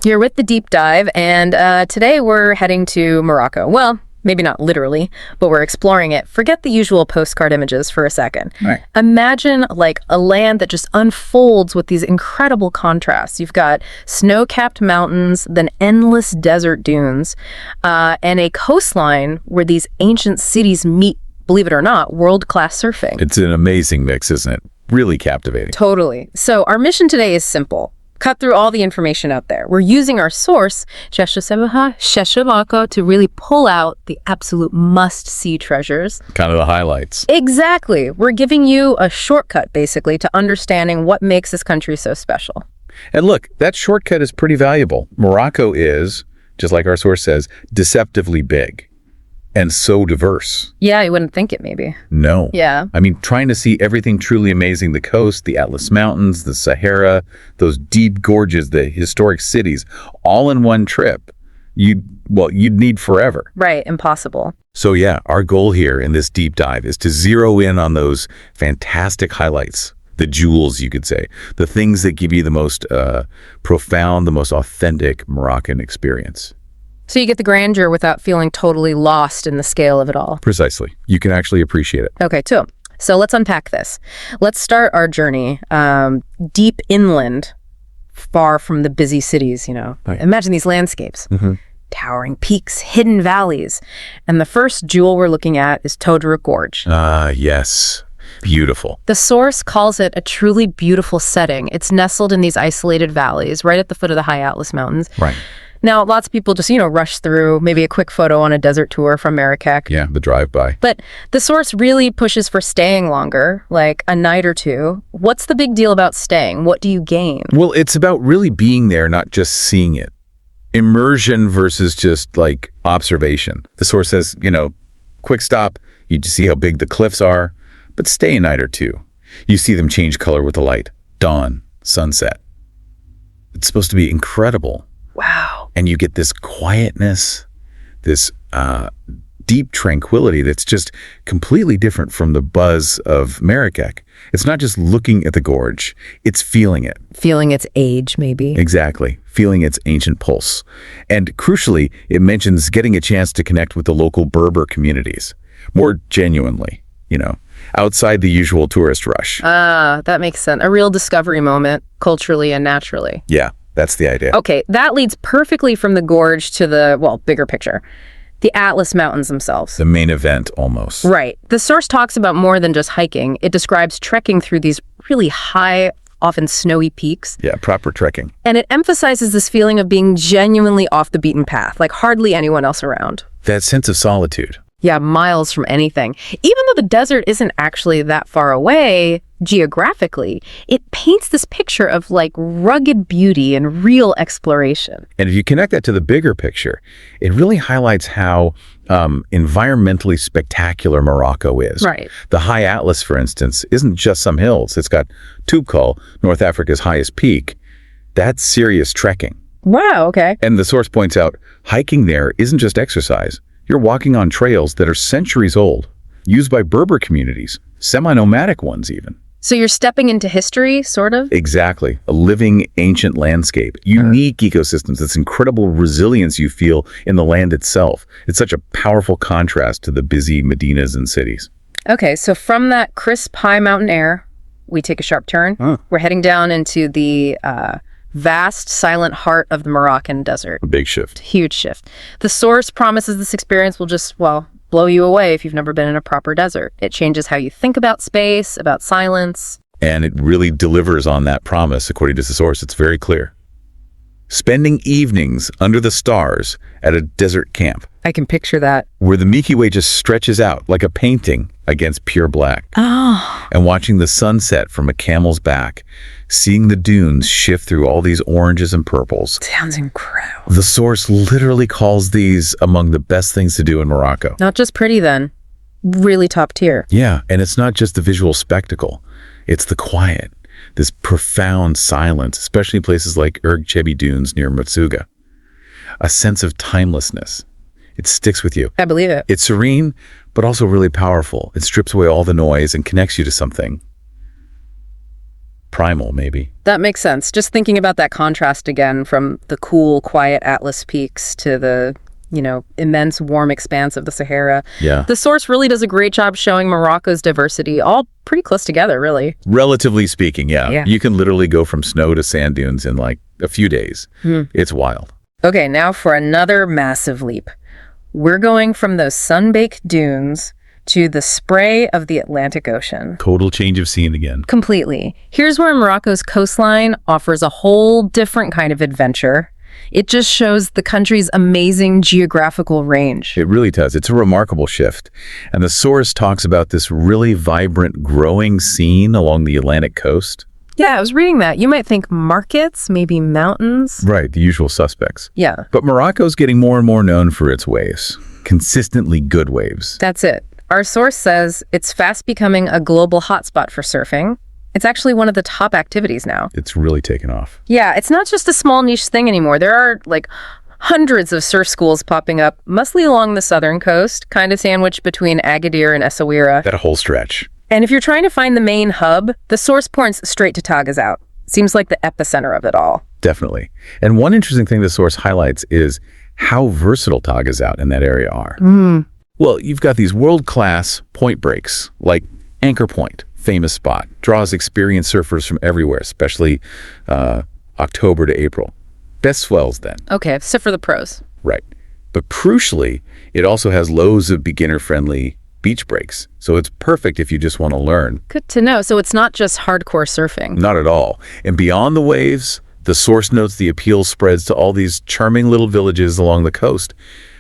You're with the deep dive, and today we're heading to Morocco. Well, maybe not literally, but we're exploring it. Forget the usual postcard images for a second. Right. Imagine like a land that just unfolds with these incredible contrasts. You've got snow-capped mountains, then endless desert dunes, and a coastline where these ancient cities meet, believe it or not, world-class surfing. It's an amazing mix, isn't it? Really captivating. Totally. So our mission today is simple. Cut through all the information out there. We're using our source, Sheshabaka, to really pull out the absolute must-see treasures. Kind of the highlights. Exactly. We're giving you a shortcut, basically, to understanding what makes this country so special. And look, that shortcut is pretty valuable. Morocco is, just like our source says, deceptively big and so diverse. Yeah, you wouldn't think it, maybe. No. Yeah. I mean, trying to see everything truly amazing, the coast, the Atlas Mountains, the Sahara, those deep gorges, the historic cities, all in one trip, you'd need forever. Right, impossible. So yeah, our goal here in this deep dive is to zero in on those fantastic highlights, the jewels, you could say, the things that give you the most profound, the most authentic Moroccan experience. So you get the grandeur without feeling totally lost in the scale of it all. Precisely. You can actually appreciate it. Okay, too. So let's unpack this. Let's start our journey deep inland, far from the busy cities, you know. Right. Imagine these landscapes. Towering peaks, hidden valleys. And the first jewel we're looking at is Todruk Gorge. Yes. Beautiful. The source calls it a truly beautiful setting. It's nestled in these isolated valleys right at the foot of the high Atlas Mountains. Right. Now, lots of people just, rush through, maybe a quick photo on a desert tour from Marrakech. Yeah, the drive-by. But the source really pushes for staying longer, like a night or two. What's the big deal about staying? What do you gain? Well, it's about really being there, not just seeing it. Immersion versus just like observation. The source says, quick stop, you just see how big the cliffs are, but stay a night or two. You see them change color with the light, dawn, sunset. It's supposed to be incredible. Wow. And you get this quietness, this deep tranquility that's just completely different from the buzz of Marrakech. It's not just looking at the gorge, it's feeling it. Feeling its age, maybe. Exactly. Feeling its ancient pulse. And crucially, it mentions getting a chance to connect with the local Berber communities more genuinely, outside the usual tourist rush. That makes sense. A real discovery moment, culturally and naturally. Yeah. That's the idea. Okay, that leads perfectly from the gorge to the, bigger picture. The Atlas Mountains themselves. The main event, almost. Right. The source talks about more than just hiking. It describes trekking through these really high, often snowy peaks. Yeah, proper trekking. And it emphasizes this feeling of being genuinely off the beaten path, like hardly anyone else around. That sense of solitude. Yeah, miles from anything. Even though the desert isn't actually that far away geographically, it paints this picture of like rugged beauty and real exploration. And if you connect that to the bigger picture, it really highlights how environmentally spectacular Morocco is. Right. The High Atlas, for instance, isn't just some hills. It's got Toubkal, North Africa's highest peak. That's serious trekking. Wow, okay. And the source points out, hiking there isn't just exercise. You're walking on trails that are centuries old, used by Berber communities, semi-nomadic ones even. So you're stepping into history, sort of? Exactly. A living, ancient landscape, unique ecosystems, this incredible resilience you feel in the land itself. It's such a powerful contrast to the busy Medinas and cities. Okay, so from that crisp high mountain air, we take a sharp turn. We're heading down into the vast, silent heart of the Moroccan desert. A big shift. Huge shift. The source promises this experience will just, blow you away if you've never been in a proper desert. It changes how you think about space, about silence. And it really delivers on that promise, according to the source. It's very clear. Spending evenings under the stars at a desert camp. I can picture that. Where the Milky Way just stretches out like a painting against pure black. Oh. And watching the sunset from a camel's back, seeing the dunes shift through all these oranges and purples. Sounds incredible. The source literally calls these among the best things to do in Morocco. Not just pretty then, really top tier. Yeah, and it's not just the visual spectacle. It's the quiet, this profound silence, especially places like Erg Chebi Dunes near Matsuga. A sense of timelessness. It sticks with you. I believe it. It's serene, but also really powerful. It strips away all the noise and connects you to something primal, maybe. That makes sense. Just thinking about that contrast again from the cool, quiet Atlas peaks to the, immense warm expanse of the Sahara. Yeah. The source really does a great job showing Morocco's diversity, all pretty close together, really. Relatively speaking, yeah. Yeah. You can literally go from snow to sand dunes in like a few days. It's wild. Okay, now for another massive leap. We're going from those sun-baked dunes to the spray of the Atlantic Ocean. Total change of scene again. Completely. Here's where Morocco's coastline offers a whole different kind of adventure. It just shows the country's amazing geographical range. It really does. It's a remarkable shift. And the source talks about this really vibrant, growing scene along the Atlantic coast. Yeah, I was reading that. You might think markets, maybe mountains. Right, the usual suspects. Yeah, But Morocco's getting more and more known for its waves. Consistently good waves. that's it. Our source says it's fast becoming a global hotspot for surfing. It's actually one of the top activities now. It's really taken off. Yeah, it's not just a small niche thing anymore. There are hundreds of surf schools popping up, mostly along the southern coast, kind of sandwiched between Agadir and Essaouira. That whole stretch. And if you're trying to find the main hub, the source points straight to Tagazout. Seems like the epicenter of it all. Definitely. And one interesting thing the source highlights is how versatile Tagazout in that area are. Well, you've got these world-class point breaks, like Anchor Point, famous spot, draws experienced surfers from everywhere, especially October to April. Best swells then. Okay, so for the pros. Right. But crucially, it also has loads of beginner-friendly beach breaks. So it's perfect if you just want to learn. Good to know. So it's not just hardcore surfing. Not at all. And beyond the waves, the source notes the appeal spreads to all these charming little villages along the coast.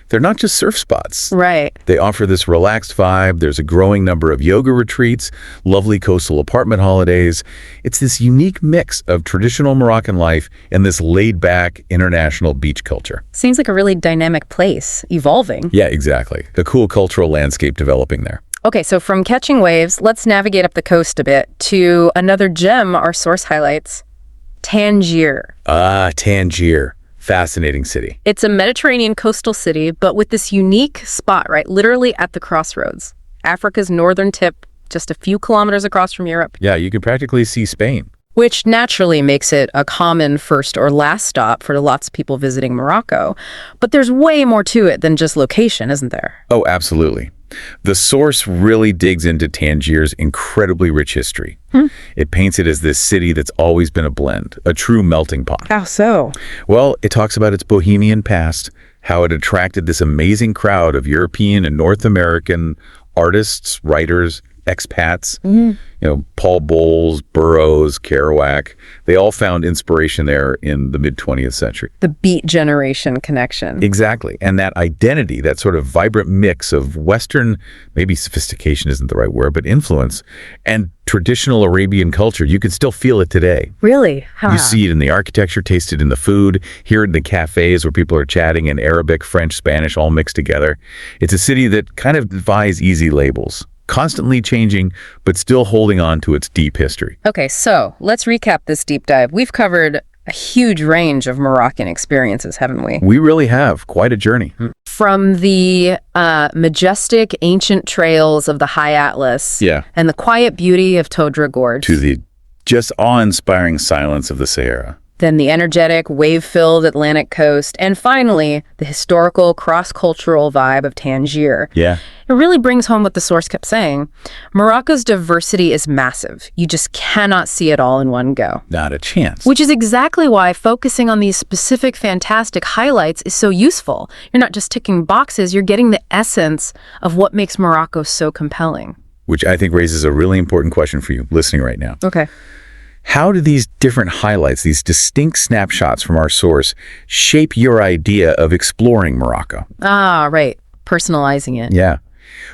They're not just surf spots. Right. They offer this relaxed vibe. There's a growing number of yoga retreats, lovely coastal apartment holidays. It's this unique mix of traditional Moroccan life and this laid-back international beach culture. Seems like a really dynamic place, evolving. Yeah, exactly. A cool cultural landscape developing there. Okay, so from catching waves, let's navigate up the coast a bit to another gem our source highlights, Tangier. Tangier. Fascinating city. It's a Mediterranean coastal city, but with this unique spot, right, literally at the crossroads. Africa's northern tip, just a few kilometers across from Europe, Yeah, you can practically see Spain. which naturally makes it a common first or last stop for lots of people visiting Morocco. But there's way more to it than just location, isn't there? Oh, absolutely. The source really digs into Tangier's incredibly rich history. It paints it as this city that's always been a blend, a true melting pot. How so? Well, it talks about its bohemian past, how it attracted this amazing crowd of European and North American artists, writers, expats. Paul Bowles, Burroughs, Kerouac. They all found inspiration there in the mid-20th century. The Beat Generation connection. Exactly. And that identity, that sort of vibrant mix of Western, maybe sophistication isn't the right word, but influence, and traditional Arabian culture, you can still feel it today. Really? You see it in the architecture, taste it in the food, hear it in the cafes where people are chatting in Arabic, French, Spanish, all mixed together. It's a city that kind of defies easy labels, constantly changing, but still holding on to its deep history. Okay, so let's recap this deep dive. We've covered a huge range of Moroccan experiences, haven't we? We really have quite a journey. From the majestic ancient trails of the High Atlas Yeah. and the quiet beauty of Todra Gorge, To the just awe-inspiring silence of the Sahara. then the energetic, wave-filled Atlantic coast, and finally, the historical, cross-cultural vibe of Tangier. Yeah. It really brings home what the source kept saying. Morocco's diversity is massive. You just cannot see it all in one go. Not a chance. Which is exactly why focusing on these specific, fantastic highlights is so useful. You're not just ticking boxes, you're getting the essence of what makes Morocco so compelling. Which I think raises a really important question for you listening right now. Okay. How do these different highlights, these distinct snapshots from our source, shape your idea of exploring Morocco? Ah, right. Personalizing it. Yeah.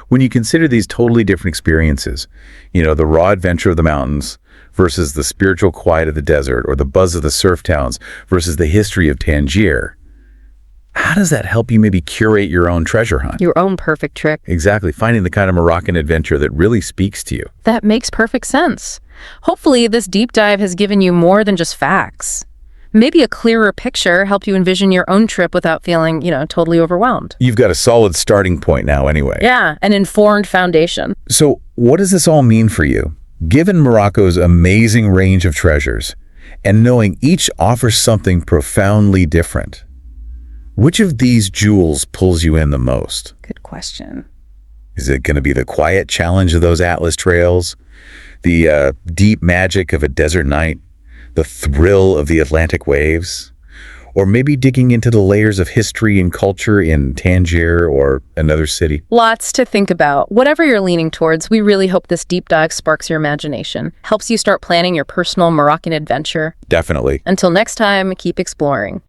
When you consider these totally different experiences, the raw adventure of the mountains versus the spiritual quiet of the desert, or the buzz of the surf towns versus the history of Tangier, how does that help you maybe curate your own treasure hunt? Your own perfect trip. Exactly. Finding the kind of Moroccan adventure that really speaks to you. That makes perfect sense. Hopefully, this deep dive has given you more than just facts. Maybe a clearer picture, help you envision your own trip without feeling, totally overwhelmed. You've got a solid starting point now anyway. Yeah, an informed foundation. So what does this all mean for you? Given Morocco's amazing range of treasures, and knowing each offers something profoundly different, which of these jewels pulls you in the most? Good question. Is it going to be the quiet challenge of those Atlas trails, the deep magic of a desert night, the thrill of the Atlantic waves, or maybe digging into the layers of history and culture in Tangier or another city? Lots to think about. Whatever you're leaning towards, we really hope this deep dive sparks your imagination, helps you start planning your personal Moroccan adventure. Definitely. Until next time, keep exploring.